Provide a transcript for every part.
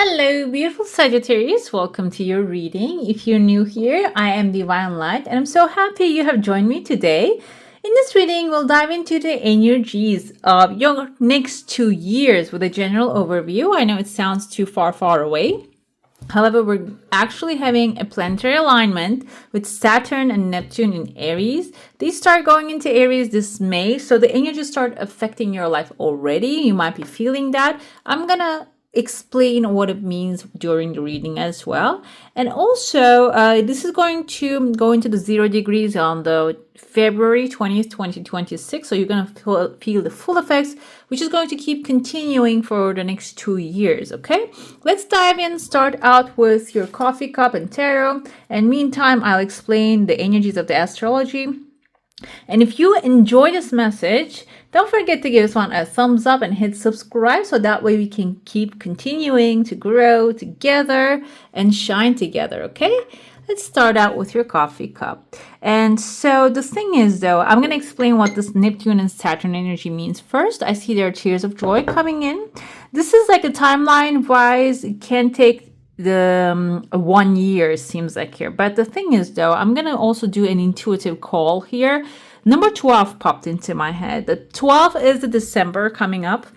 Hello, beautiful Sagittarius. Welcome to your reading. If you're new here, I am Divine Light, and I'm so happy you have joined me today. In this reading, we'll dive into the energies of your next 2 years with a general overview. I know it sounds too far away. However, we're actually having a planetary alignment with Saturn and Neptune in Aries. They start going into Aries this May, so the energies start affecting your life already. You might be feeling that. I'm gonna explain what it means during the reading as well. And also, this is going to go into the 0 degrees on the February 20th, 2026. So you're going to feel the full effects, which is going to keep continuing for the next 2 years. Okay, let's dive in. Start out with your coffee cup and tarot. And meantime, I'll explain the energies of the astrology. And if you enjoy this message, don't forget to give this one a thumbs up and hit subscribe so that way we can keep continuing to grow together and shine together, okay? Let's start out with your coffee cup. And so the thing is, though, I'm going to explain what this Neptune and Saturn energy means. First, I see there are tears of joy coming in. This is like a timeline-wise. It can take the 1 year, seems like here. But the thing is, though, I'm going to also do an intuitive call here. Number 12 popped into my head. The 12 is the December coming up.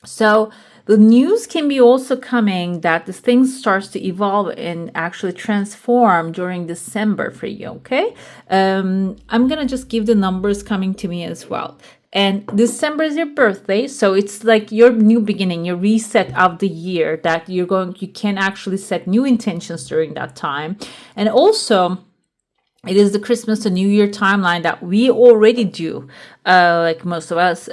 So the news can be also coming that this thing starts to evolve and actually transform during December for you, okay? I'm going to just give the numbers coming to me as well. And December is your birthday, so it's like your new beginning, your reset of the year that you can actually set new intentions during that time. And also, it is the Christmas to New Year timeline that we already do, like most of us,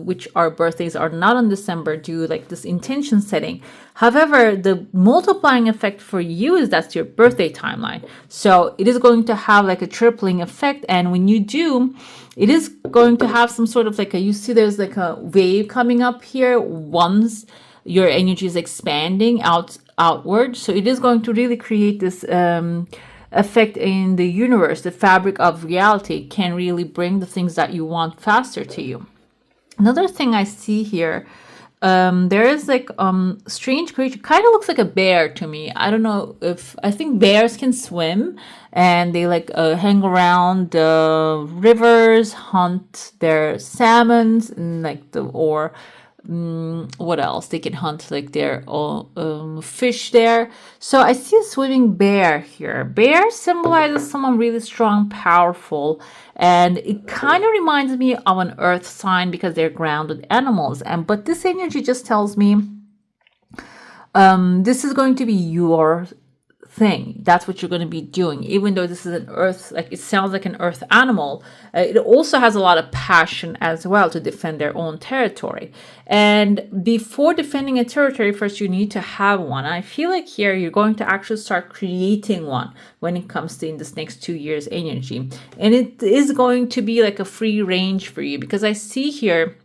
which our birthdays are not on December, do like this intention setting. However, the multiplying effect for you is that's your birthday timeline. So it is going to have like a tripling effect. And when you do, it is going to have some sort of like you see there's like a wave coming up here once your energy is expanding outward. So it is going to really create this effect in the universe. The fabric of reality can really bring the things that you want faster to you. Another thing I see here, there is like strange creature, kind of looks like a bear to me. I don't know I think bears can swim and they like hang around the rivers, hunt their salmons and like what else they can hunt, like their fish there. So I see a swimming bear here. Bear symbolizes someone really strong, powerful, and it kind of reminds me of an earth sign because they're grounded animals. But this energy just tells me this is going to be your thing. That's what you're going to be doing. Even though this is an earth, like it sounds like an earth animal, it also has a lot of passion as well to defend their own territory. And before defending a territory, first you need to have one. I feel like here you're going to actually start creating one when it comes to in this next 2 years energy. And it is going to be like a free range for you because I see here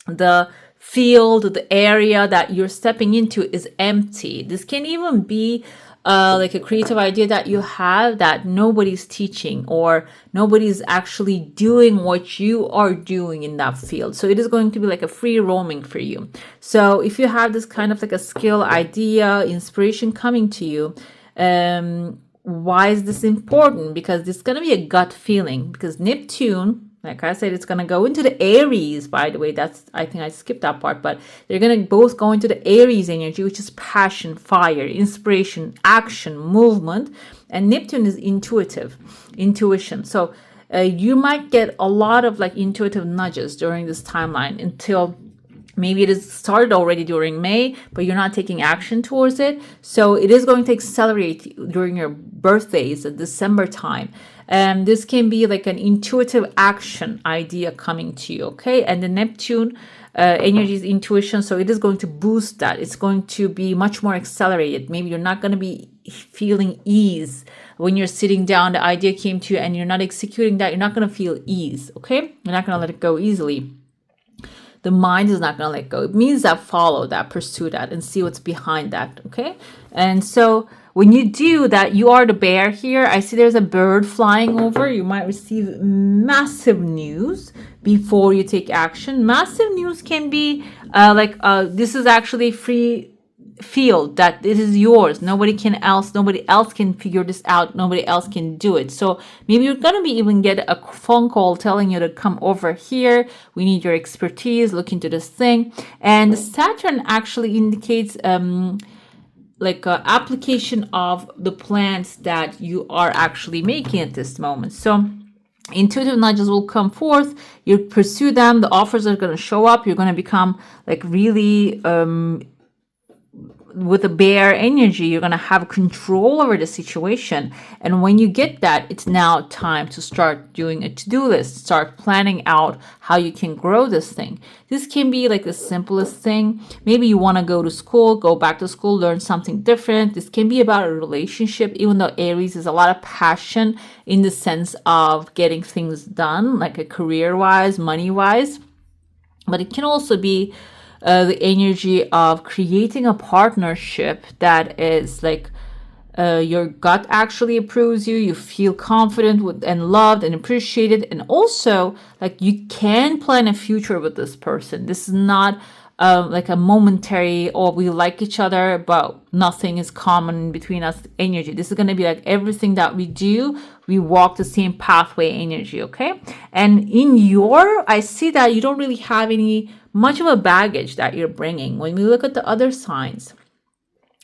the field, the area that you're stepping into is empty. This can even be like a creative idea that you have that nobody's teaching or nobody's actually doing what you are doing in that field. So it is going to be like a free roaming for you. So if you have this kind of like a skill, idea, inspiration coming to you, why is this important? Because it's going to be a gut feeling, because Neptune, like I said, it's going to go into the Aries, by the way. I think I skipped that part, but they're going to both go into the Aries energy, which is passion, fire, inspiration, action, movement. And Neptune is intuition. So you might get a lot of like intuitive nudges during this timeline until maybe it is started already during May, but you're not taking action towards it. So it is going to accelerate during your birthdays at December time. And this can be like an intuitive action idea coming to you, okay? And the Neptune energy is intuition, so it is going to boost that. It's going to be much more accelerated. Maybe you're not going to be feeling ease when you're sitting down. The idea came to you and you're not executing that. You're not going to feel ease, okay? You're not going to let it go easily. The mind is not going to let go. It means that follow that, pursue that, and see what's behind that, okay? And so when you do that, you are the bear here. I see there's a bird flying over. You might receive massive news before you take action. Massive news can be this is actually free field that it is yours. Nobody else can figure this out. Nobody else can do it. So maybe you're going to be even get a phone call telling you to come over here. We need your expertise. Look into this thing. And Saturn actually indicates like an application of the plans that you are actually making at this moment. So intuitive nudges will come forth. You pursue them. The offers are going to show up. You're going to become like really with a bear energy. You're going to have control over the situation. And when you get that, it's now time to start doing a to-do list. Start planning out how you can grow this thing. This can be like the simplest thing. Maybe you want to go to school, go back to school, learn something different. This can be about a relationship, even though Aries is a lot of passion in the sense of getting things done, like a career-wise, money-wise. But it can also be the energy of creating a partnership that is like your gut actually approves you. You feel confident with and loved and appreciated, and also like you can plan a future with this person. This is not like a momentary or we like each other but nothing is common between us energy. This is going to be like everything that we do, we walk the same pathway energy. Okay, and I see that you don't really have any much of a baggage that you're bringing. When we look at the other signs,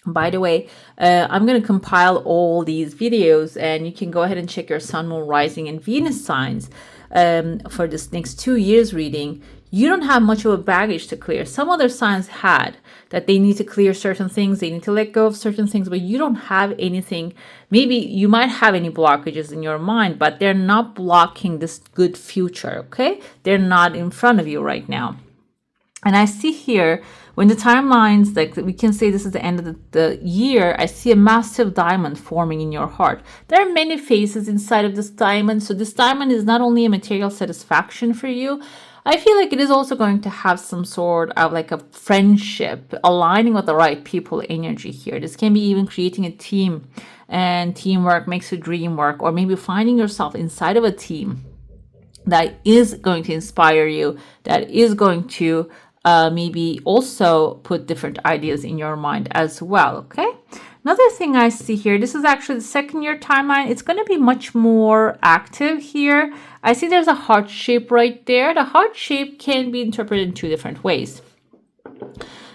by the way, I'm going to compile all these videos and you can go ahead and check your sun, moon, rising, and Venus signs for this next 2 years reading. You don't have much of a baggage to clear. Some other signs had that they need to clear certain things, they need to let go of certain things, but you don't have anything. Maybe you might have any blockages in your mind, but they're not blocking this good future, okay? They're not in front of you right now. And I see here, when the timelines, like we can say this is the end of the year, I see a massive diamond forming in your heart. There are many phases inside of this diamond. So this diamond is not only a material satisfaction for you, I feel like it is also going to have some sort of like a friendship, aligning with the right people energy here. This can be even creating a team, and teamwork makes a dream work, or maybe finding yourself inside of a team that is going to inspire you, that is going to maybe also put different ideas in your mind as well. Okay. Another thing I see here, this is actually the second year timeline. It's going to be much more active here. I see there's a heart shape right there. The heart shape can be interpreted in two different ways.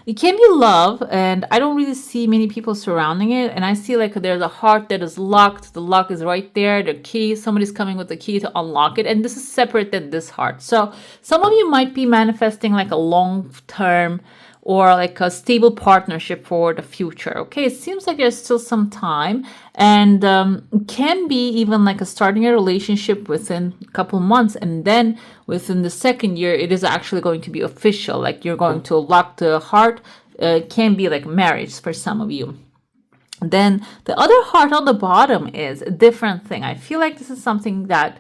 It can be love, and I don't really see many people surrounding it. And I see like there's a heart that is locked. The lock is right there. The key, somebody's coming with the key to unlock it. And this is separate than this heart. So some of you might be manifesting like a long-term or like a stable partnership for the future. Okay, it seems like there's still some time, and it can be even like starting a relationship within a couple months, and then within the second year it is actually going to be official, like you're going to lock the heart. It can be like marriage for some of you. Then the other heart on the bottom is a different thing. I feel like this is something that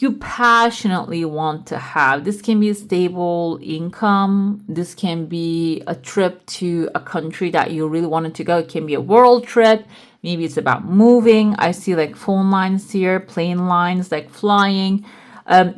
you passionately want to have. This can be a stable income. This can be a trip to a country that you really wanted to go. It can be a world trip. Maybe it's about moving. I see like phone lines here, plane lines, like flying.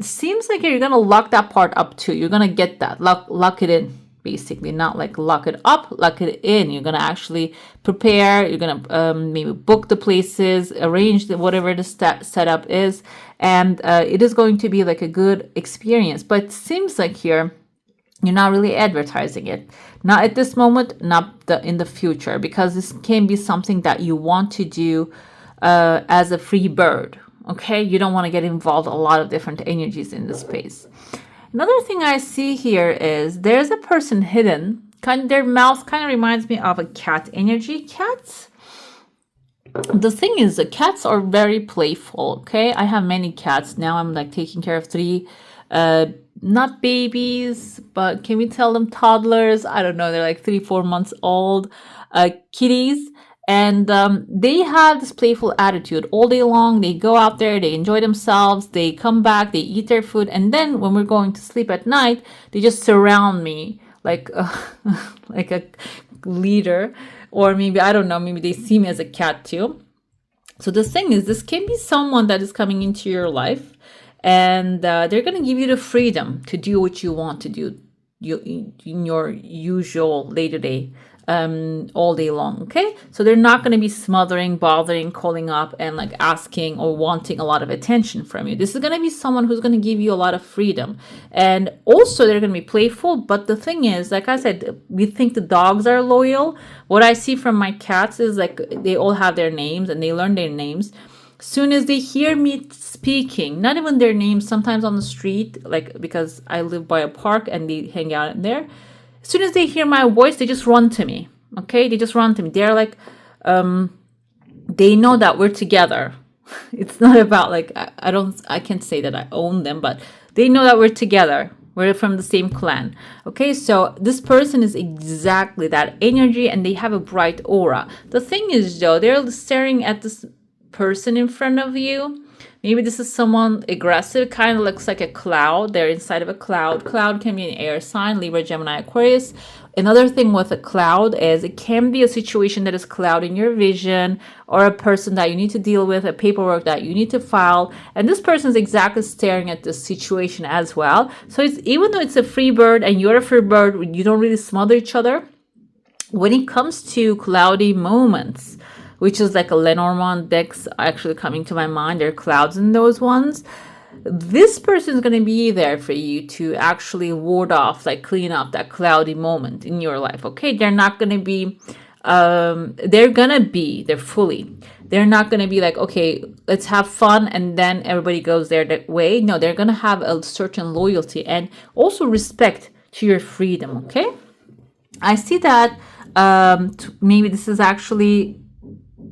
Seems like you're going to lock that part up too. You're going to get that, lock it in. Basically, not like lock it up, lock it in. You're going to actually prepare. You're going to maybe book the places, arrange whatever the setup is. And it is going to be like a good experience. But it seems like here, you're not really advertising it. Not at this moment, not in the future. Because this can be something that you want to do as a free bird. Okay? You don't want to get involved a lot of different energies in this space. Another thing I see here is there's a person hidden. Their mouth kind of reminds me of a cat energy. Cats, the thing is, the cats are very playful. Okay, I have many cats now. I'm like taking care of 3, not babies, but can we tell them toddlers? I don't know. They're like 3-4 months old, kitties. And they have this playful attitude all day long. They go out there, they enjoy themselves, they come back, they eat their food. And then when we're going to sleep at night, they just surround me like like a leader. Or maybe, I don't know, maybe they see me as a cat too. So the thing is, this can be someone that is coming into your life. And they're going to give you the freedom to do what you want to do in your usual day-to-day all day long. Okay, so they're not going to be smothering, bothering, calling up and like asking or wanting a lot of attention from you. This is going to be someone who's going to give you a lot of freedom, and also they're going to be playful. But the thing is, like I said, we think the dogs are loyal. What I see from my cats is like they all have their names and they learn their names. Soon as they hear me speaking, not even their names, sometimes on the street, like because I live by a park and they hang out in there. As soon as they hear my voice, they just run to me. Okay, they just run to me. They're like, they know that we're together. It's not about like I can't say that I own them, but they know that we're together. We're from the same clan. Okay, so this person is exactly that energy, and they have a bright aura. The thing is, though, they're staring at this person in front of you. Maybe this is someone aggressive, kind of looks like a cloud. They're inside of a cloud. Cloud can be an air sign, Libra, Gemini, Aquarius. Another thing with a cloud is it can be a situation that is clouding your vision, or a person that you need to deal with, a paperwork that you need to file. And this person is exactly staring at this situation as well. So it's, even though it's a free bird and you're a free bird, you don't really smother each other. When it comes to cloudy moments, which is like a Lenormand decks actually coming to my mind. There are clouds in those ones. This person is going to be there for you to actually ward off, like clean up that cloudy moment in your life. Okay, they're not going to be, they're fully. They're not going to be like, okay, let's have fun and then everybody goes their way. No, they're going to have a certain loyalty and also respect to your freedom. Okay, I see that maybe this is actually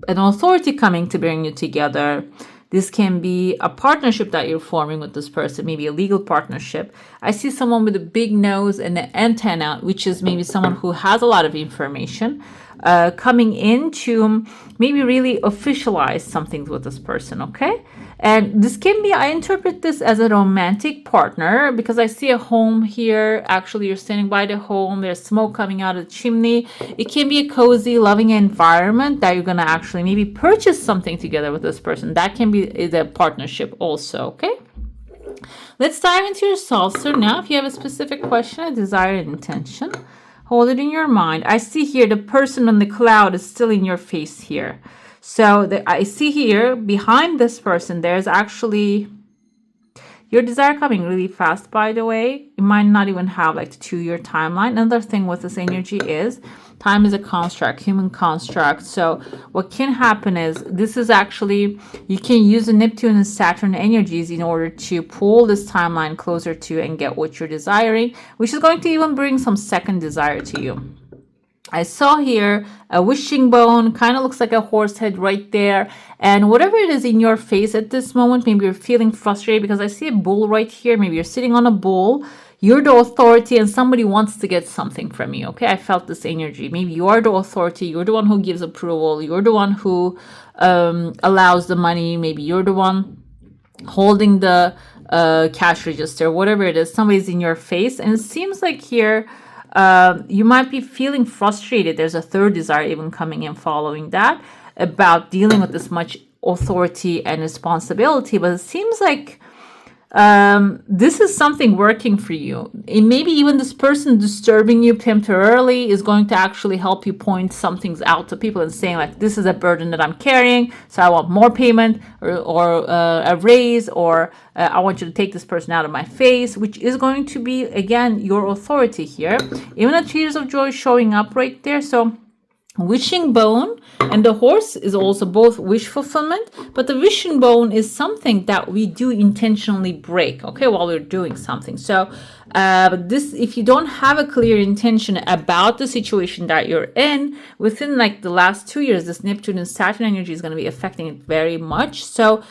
an authority coming to bring you together. This can be a partnership that you're forming with this person, maybe a legal partnership. I see someone with a big nose and an antenna, which is maybe someone who has a lot of information, coming in to maybe really officialize something with this person, okay? And this can be, I interpret this as a romantic partner because I see a home here. Actually, you're standing by the home. There's smoke coming out of the chimney. It can be a cozy, loving environment that you're going to actually maybe purchase something together with this person. That can be the partnership also, okay? Let's dive into your soul. So now, if you have a specific question, a desire, and intention, hold it in your mind. I see here the person on the cloud is still in your face here. So I see here behind this person, there's actually your desire coming really fast, by the way. It might not even have like the 2-year timeline. Another thing with this energy is time is a construct, human construct. So what can happen is this is actually, you can use the Neptune and Saturn energies in order to pull this timeline closer to and get what you're desiring, which is going to even bring some second desire to you. I saw here a wishing bone, kind of looks like a horse head right there. And whatever it is in your face at this moment, maybe you're feeling frustrated because I see a bull right here. Maybe you're sitting on a bull. You're the authority and somebody wants to get something from you. Okay, I felt this energy. Maybe you are the authority. You're the one who gives approval. You're the one who allows the money. Maybe you're the one holding the cash register, whatever it is. Somebody's in your face. And it seems like here, you might be feeling frustrated. There's a third desire even coming in following that about dealing with this much authority and responsibility. But it seems like this is something working for you. And maybe even this person disturbing you temporarily is going to actually help you point some things out to people and saying like, this is a burden that I'm carrying, so I want more payment or a raise, or I want you to take this person out of my face, which is going to be, again, your authority here. Even the tears of joy showing up right there. So wishing bone and the horse is also both wish fulfillment, but the wishing bone is something that we do intentionally break, okay, while we're doing something. So this, if you don't have a clear intention about the situation that you're in, within like the last 2 years, this Neptune and Saturn energy is going to be affecting it very much. So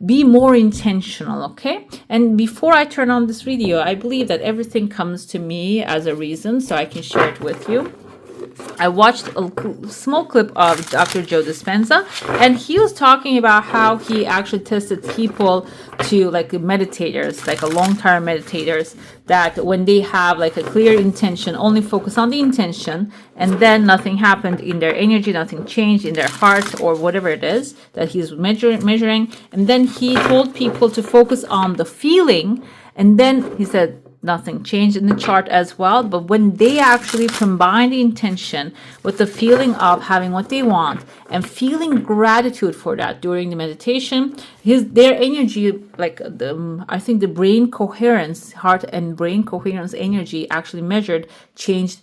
be more intentional, okay? And before I turn on this video, I believe that everything comes to me as a reason, so I can share it with you. I watched a small clip of Dr. Joe Dispenza, and he was talking about how he actually tested people to like meditators, like a long-term meditators, that when they have like a clear intention, only focus on the intention, and then nothing happened in their energy, nothing changed in their heart or whatever it is that he's measuring. And then he told people to focus on the feeling, and then he said, nothing changed in the chart as well. But when they actually combine the intention with the feeling of having what they want and feeling gratitude for that during the meditation, their energy, like I think the brain coherence, heart and brain coherence energy actually measured, changed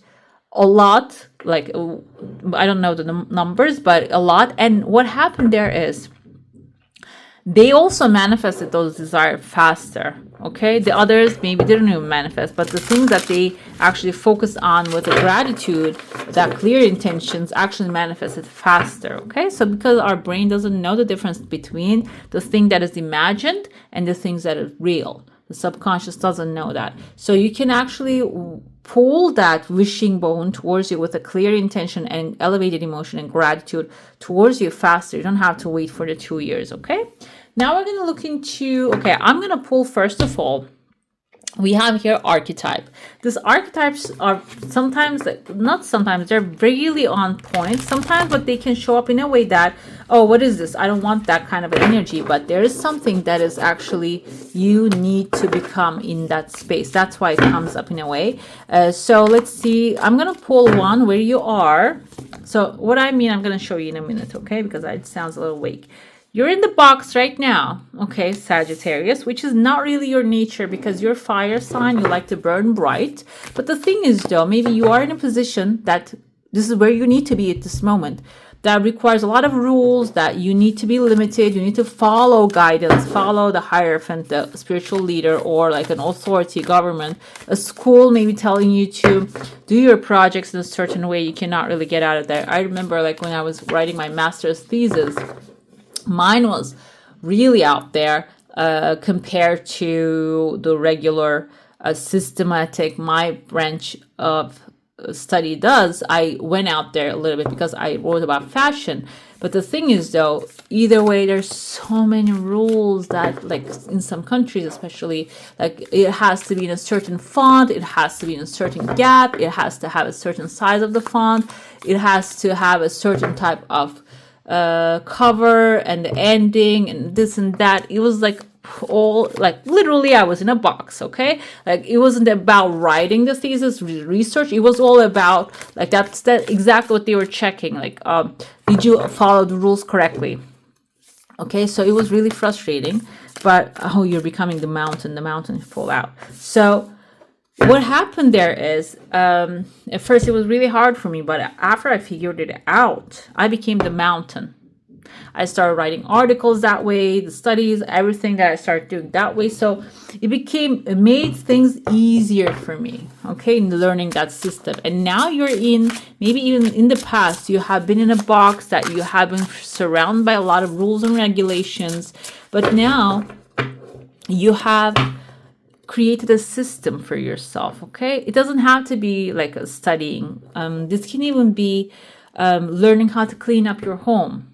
a lot. Like I don't know the numbers, but a lot. And what happened there is they also manifested those desires faster. Okay, the others maybe didn't even manifest, but the things that they actually focused on with the gratitude, that clear intentions, actually manifested faster. Okay, so because our brain doesn't know the difference between the thing that is imagined and the things that are real, the subconscious doesn't know that. So you can actually pull that wishing bone towards you with a clear intention and elevated emotion and gratitude towards you faster. You don't have to wait for the 2 years. Okay, now we're going to look into, okay, I'm going to pull first of all, we have here archetype. These archetypes are sometimes, not sometimes, they're really on point sometimes, but they can show up in a way that, oh, what is this? I don't want that kind of energy, but there is something that is actually you need to become in that space. That's why it comes up in a way. So let's see. I'm going to pull one where you are. So what I mean, I'm going to show you in a minute, okay? Because it sounds a little vague. You're in the box right now, okay, Sagittarius, which is not really your nature because you're fire sign, you like to burn bright. But the thing is, though, maybe you are in a position that this is where you need to be at this moment. That requires a lot of rules, that you need to be limited, you need to follow guidance, follow the hierophant, the spiritual leader, or like an authority, government, a school maybe telling you to do your projects in a certain way. You cannot really get out of there. I remember like when I was writing my master's thesis, mine was really out there compared to the regular systematic my branch of study does. I went out there a little bit because I wrote about fashion. But the thing is, though, either way, there's so many rules that, like in some countries especially, like it has to be in a certain font, it has to be in a certain gap, it has to have a certain size of the font, it has to have a certain type of cover and the ending and this and that. It was like all like literally I was in a box. Okay, like it wasn't about writing the thesis research, it was all about like that's exactly what they were checking, like did you follow the rules correctly. Okay, so it was really frustrating, but oh, you're becoming the mountain fall out. So what happened there is, at first it was really hard for me, but after I figured it out, I became the mountain. I started writing articles that way, the studies, everything that I started doing that way. So it made things easier for me, okay, in learning that system. And now you're in, maybe even in the past, you have been in a box that you have been surrounded by a lot of rules and regulations, but now you have created a system for yourself. Okay, it doesn't have to be like a studying. This can even be learning how to clean up your home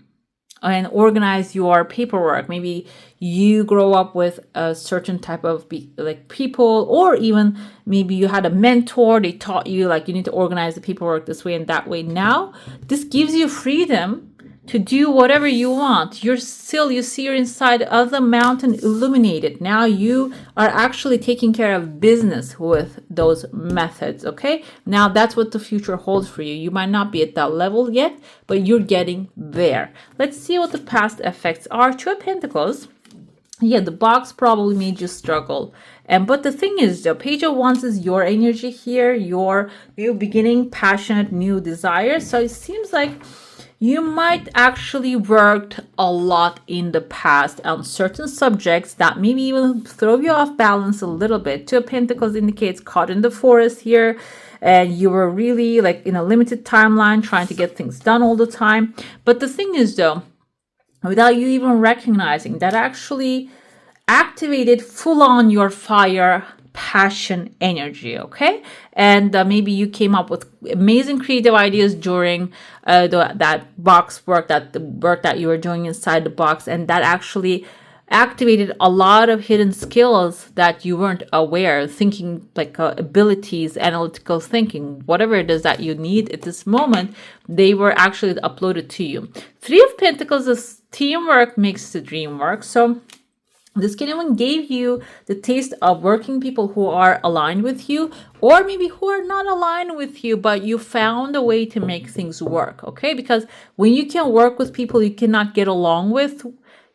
and organize your paperwork. Maybe you grow up with a certain type of like people, or even maybe you had a mentor, they taught you like you need to organize the paperwork this way and that way. Now this gives you freedom to do whatever you want. You see you're inside of the mountain illuminated. Now you are actually taking care of business with those methods, okay? Now that's what the future holds for you. You might not be at that level yet, but you're getting there. Let's see what the past effects are. Two of Pentacles. Yeah, the box probably made you struggle. But the thing is, the Page of Wands is your energy here, your new beginning, passionate, new desires. So it seems like you might actually worked a lot in the past on certain subjects that maybe even throw you off balance a little bit. Two of Pentacles indicates caught in the forest here, and you were really like in a limited timeline trying to get things done all the time. But the thing is, though, without you even recognizing, that actually activated full on your fire passion energy, okay? And maybe you came up with amazing creative ideas during that box work, the work that you were doing inside the box, and that actually activated a lot of hidden skills that you weren't aware, thinking like abilities, analytical thinking, whatever it is that you need at this moment, they were actually uploaded to you. Three of Pentacles is teamwork makes the dream work. So This can even give you the taste of working people who are aligned with you, or maybe who are not aligned with you, but you found a way to make things work, okay? Because when you can work with people you cannot get along with,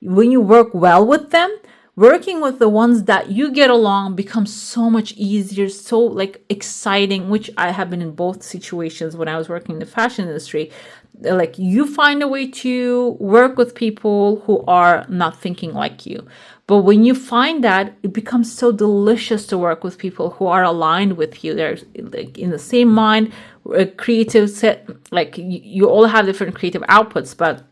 when you work well with them, working with the ones that you get along becomes so much easier, so like exciting, which I have been in both situations when I was working in the fashion industry. Like, you find a way to work with people who are not thinking like you. But when you find that, it becomes so delicious to work with people who are aligned with you. They're like in the same mind, creative set, like you all have different creative outputs, but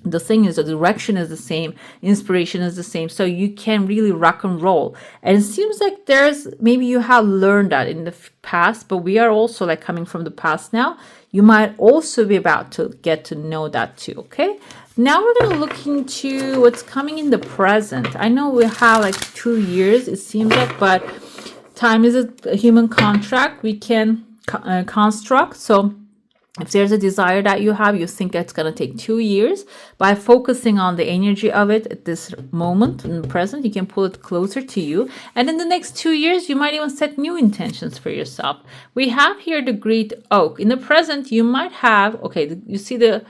the thing is the direction is the same, inspiration is the same, so you can really rock and roll. And it seems like there's, maybe you have learned that in the past, but we are also like coming from the past now. You might also be about to get to know that too, okay? Now we're going to look into what's coming in the present. I know we have like 2 years, it seems like, but time is a human contract we can construct. So if there's a desire that you have, you think it's going to take 2 years, by focusing on the energy of it at this moment in the present, you can pull it closer to you. And in the next 2 years, you might even set new intentions for yourself. We have here the great oak. In the present, you might have, okay, you see the,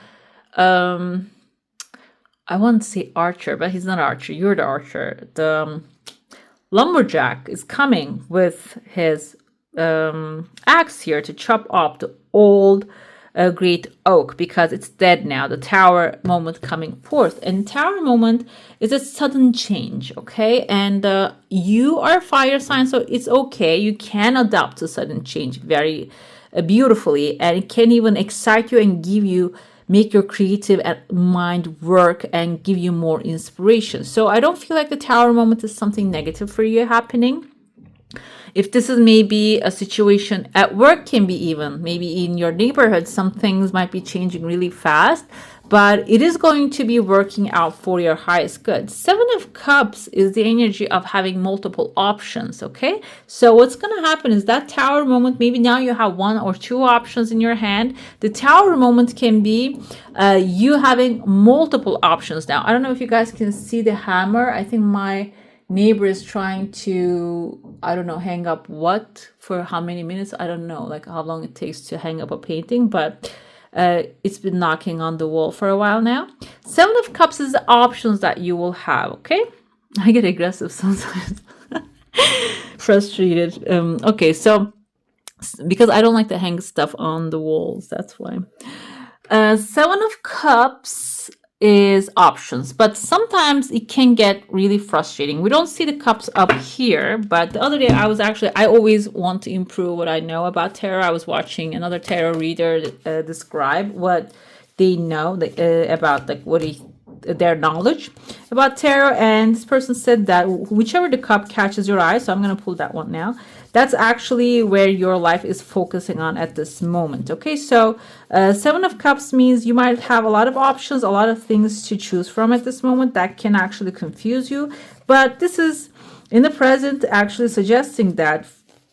I want to say archer, but he's not archer. You're the archer. The lumberjack is coming with his axe here to chop up the old great oak, because it's dead now. The tower moment coming forth, and tower moment is a sudden change, okay? And you are a fire sign, so it's okay. You can adapt to sudden change very beautifully, and it can even excite you and give you, make your creative mind work and give you more inspiration. So I don't feel like the tower moment is something negative for you happening. If this is maybe a situation at work, can be even maybe in your neighborhood, some things might be changing really fast, but it is going to be working out for your highest good. 7 of Cups is the energy of having multiple options, okay? So what's going to happen is that tower moment, maybe now you have 1 or 2 options in your hand. The tower moment can be you having multiple options now. I don't know if you guys can see the hammer. I think my neighbor is trying to, I don't know, hang up what for how many minutes, I don't know, like how long it takes to hang up a painting, but it's been knocking on the wall for a while now. 7 of Cups is the options that you will have, okay? I get aggressive sometimes. Frustrated. Okay, so because I don't like to hang stuff on the walls, that's why. 7 of Cups is options, but sometimes it can get really frustrating. We don't see the cups up here, but the other day I always want to improve what I know about tarot. I was watching another tarot reader describe what they know about, like their knowledge about tarot, and this person said that whichever the cup catches your eye, so I'm going to pull that one now, that's actually where your life is focusing on at this moment, okay? So 7 of Cups means you might have a lot of options, a lot of things to choose from at this moment that can actually confuse you, but this is in the present actually suggesting that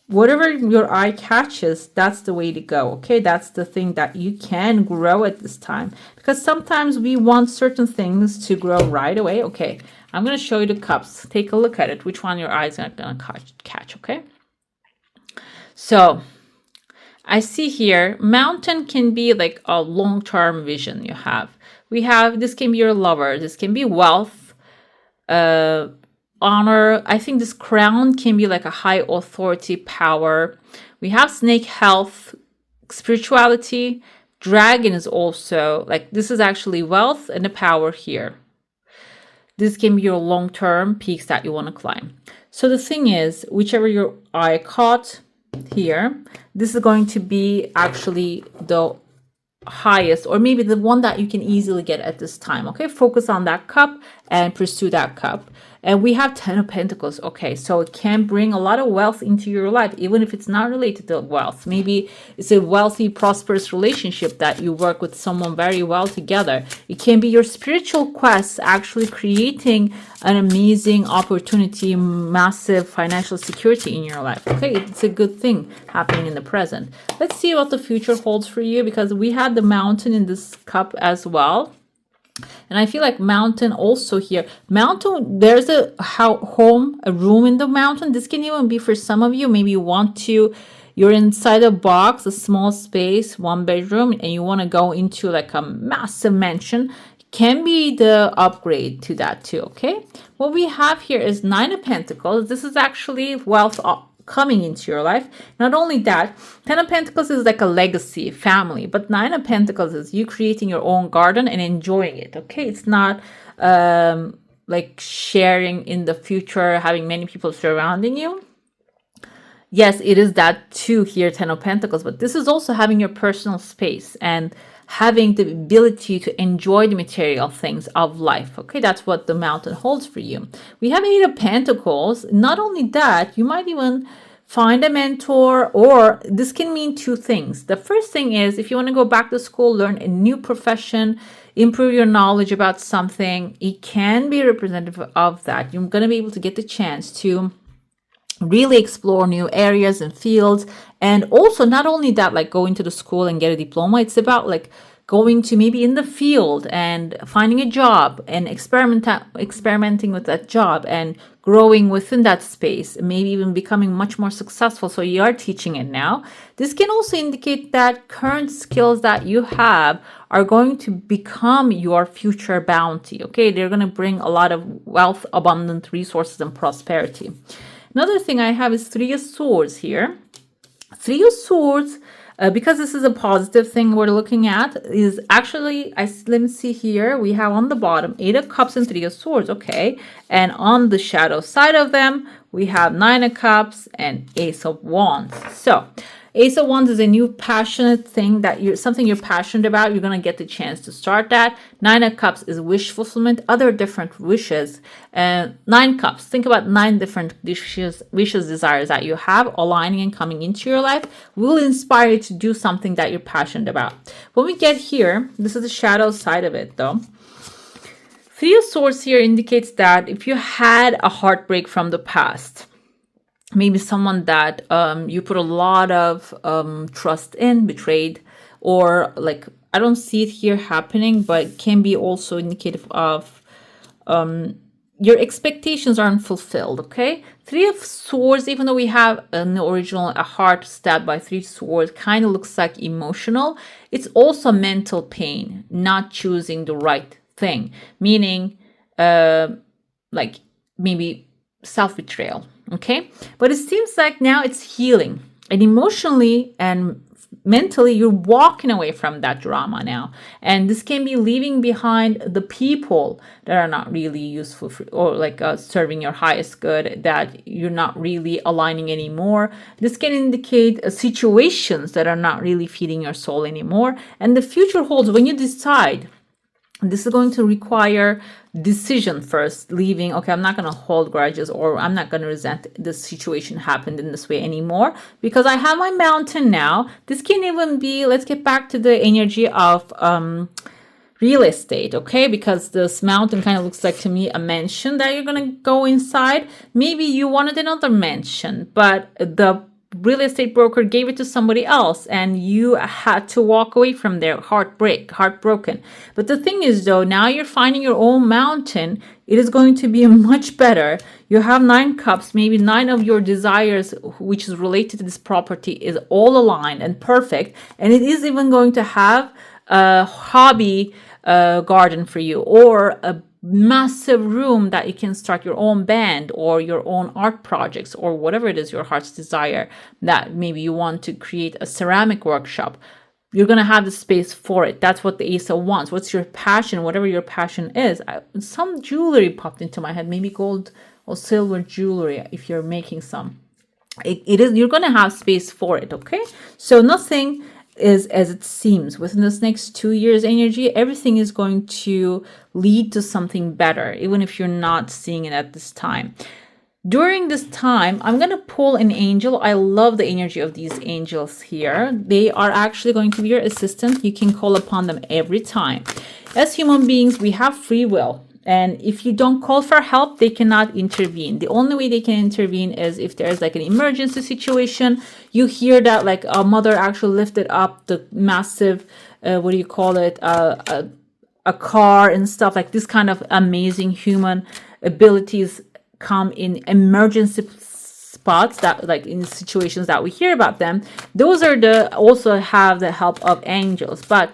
whatever your eye catches, that's the way to go, okay? That's the thing that you can grow at this time, because sometimes we want certain things to grow right away. Okay, I'm going to show you the cups. Take a look at it, which one your eyes are going to catch, okay? So I see here, mountain can be like a long-term vision you have. We have, this can be your lover, this can be wealth, honor. I think this crown can be like a high authority, power. We have snake, health, spirituality. Dragon is also like, this is actually wealth and the power here. This can be your long-term peaks that you want to climb. So the thing is, whichever your eye caught here, this is going to be actually the highest, or maybe the one that you can easily get at this time, okay? Focus on that cup and pursue that cup. And we have 10 of Pentacles, okay? So it can bring a lot of wealth into your life, even if it's not related to wealth. Maybe it's a wealthy, prosperous relationship that you work with someone very well together. It can be your spiritual quest actually creating an amazing opportunity, massive financial security in your life, okay? It's a good thing happening in the present. Let's see what the future holds for you, because we had the mountain in this cup as well. And I feel like mountain also here. Mountain, there's a home, a room in the mountain. This can even be for some of you. Maybe you want to, you're inside a box, a small space, 1 bedroom, and you want to go into like a massive mansion. Can be the upgrade to that too, okay? What we have here is Nine of Pentacles. This is actually wealth coming into your life. Not only that, Ten of Pentacles is like a legacy, family, but Nine of Pentacles is you creating your own garden and enjoying it, okay? It's not like sharing in the future, having many people surrounding you. Yes, it is that too here, Ten of Pentacles, but this is also having your personal space and having the ability to enjoy the material things of life. Okay, that's what the mountain holds for you. We have Eight of Pentacles. Not only that, you might even find a mentor, or this can mean two things. The first thing is if you want to go back to school, learn a new profession, improve your knowledge about something, it can be representative of that. You're going to be able to get the chance to really explore new areas and fields. And also not only that, like going to the school and get a diploma, it's about like going to maybe in the field and finding a job and experimenting with that job and growing within that space, maybe even becoming much more successful. So you are teaching it now. This can also indicate that current skills that you have are going to become your future bounty. Okay, they're going to bring a lot of wealth, abundant resources, and prosperity. Another thing I have is Three of Swords here. Three of Swords, because this is a positive thing we're looking at, is actually, let me see here, we have on the bottom Eight of Cups and Three of Swords, okay? And on the shadow side of them, we have Nine of Cups and Ace of Wands. So, Ace of Wands is a new passionate thing that something you're passionate about. You're going to get the chance to start that. Nine of Cups is wish fulfillment, other different wishes. Nine Cups, think about 9 different wishes, desires that you have aligning and coming into your life will inspire you to do something that you're passionate about. When we get here, this is the shadow side of it though. Three of Swords here indicates that if you had a heartbreak from the past, maybe someone that you put a lot of trust in, betrayed, or like, I don't see it here happening, but it can be also indicative of your expectations aren't fulfilled, okay? Three of Swords, even though we have in the original a heart stabbed by Three Swords, kind of looks like emotional. It's also mental pain, not choosing the right thing, meaning like maybe self-betrayal. Okay, but it seems like now it's healing, and emotionally and mentally you're walking away from that drama now, and this can be leaving behind the people that are not really useful for, or like serving your highest good, that you're not really aligning anymore. This can indicate situations that are not really feeding your soul anymore, and the future holds when you decide. This is going to require decision first, leaving, okay, I'm not going to hold grudges, or I'm not going to resent this situation happened in this way anymore because I have my mountain now. This can even be, let's get back to the energy of real estate, okay? Because this mountain kind of looks like to me a mansion that you're going to go inside. Maybe you wanted another mansion, but the real estate broker gave it to somebody else and you had to walk away from there, heartbroken. But the thing is though, now you're finding your own mountain. It is going to be much better. You have 9 cups, maybe 9 of your desires which is related to this property is all aligned and perfect, and it is even going to have a hobby garden for you, or a massive room that you can start your own band or your own art projects, or whatever it is your heart's desire, that maybe you want to create a ceramic workshop. You're going to have the space for it. That's what the Ace of Wands. What's your passion? Whatever your passion is. Some jewelry popped into my head, maybe gold or silver jewelry if you're making some. It is, you're going to have space for it, okay? So nothing is as it seems. Within this next 2 years energy, everything is going to lead to something better, even if you're not seeing it at this time. During this time, I'm going to pull an angel. I love the energy of these angels here. They are actually going to be your assistant. You can call upon them every time. As human beings, we have free will. And if you don't call for help, they cannot intervene. The only way they can intervene is if there's like an emergency situation. You hear that like a mother actually lifted up the massive, what do you call it? a car and stuff like this. Kind of amazing human abilities come in emergency spots, that like in situations that we hear about them. Those are the also have the help of angels. But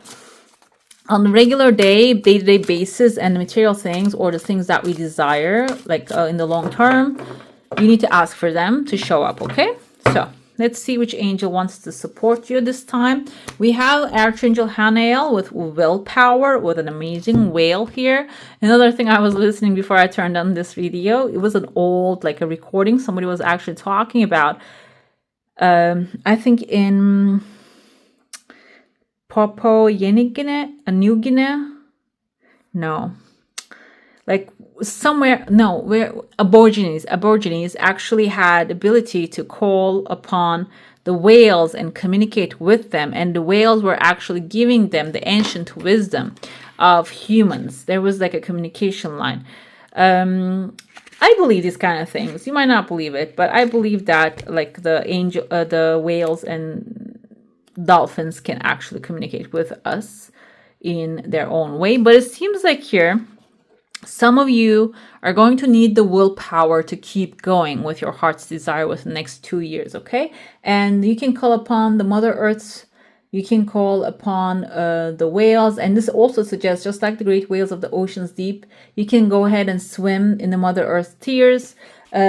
on the regular day-to-day basis, and the material things or the things that we desire, like in the long term, you need to ask for them to show up. Okay, so let's see which angel wants to support you this time. We have Archangel Hanael with willpower, with an amazing whale here. Another thing, I was listening before I turned on this video. It was an old, like a recording. Somebody was actually talking about, I think in Papua New Guinea. No, like somewhere, no, where Aborigines actually had ability to call upon the whales and communicate with them, and the whales were actually giving them the ancient wisdom of humans. There was like a communication line. I believe these kind of things. You might not believe it, but I believe that like the whales and dolphins can actually communicate with us in their own way. But it seems like here, some of you are going to need the willpower to keep going with your heart's desire within the next 2 years, okay? And you can call upon the Mother Earths, you can call upon the whales, and this also suggests, just like the great whales of the ocean's deep, you can go ahead and swim in the Mother Earth's tears.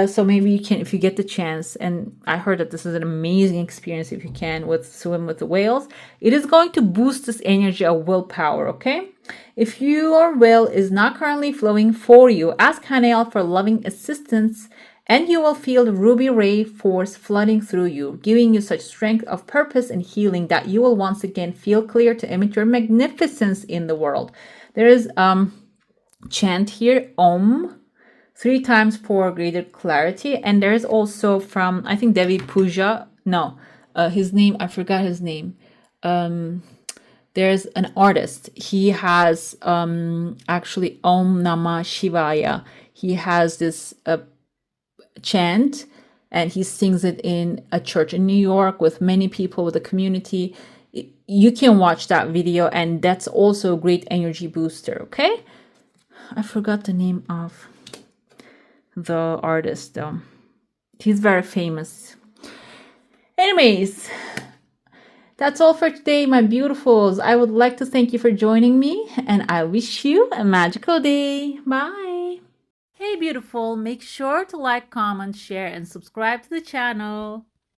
So maybe you can, if you get the chance, and I heard that this is an amazing experience if you can swim with the whales. It is going to boost this energy of willpower, okay? If your will is not currently flowing for you, ask Hanael for loving assistance, and you will feel the ruby ray force flooding through you, giving you such strength of purpose and healing that you will once again feel clear to emit your magnificence in the world. There is chant here, Om, 3 times for greater clarity. And there's also from, I think, Devi Puja. No, his name, I forgot his name. There's an artist. He has actually Om Namah Shivaya. He has this chant, and he sings it in a church in New York with many people, with the community. You can watch that video, and that's also a great energy booster, okay? I forgot the name of the artist though. He's very famous. Anyways, that's all for today, my beautifuls. I would like to thank you for joining me, and I wish you a magical day. Bye. Hey beautiful, make sure to like, comment, share, and subscribe to the channel.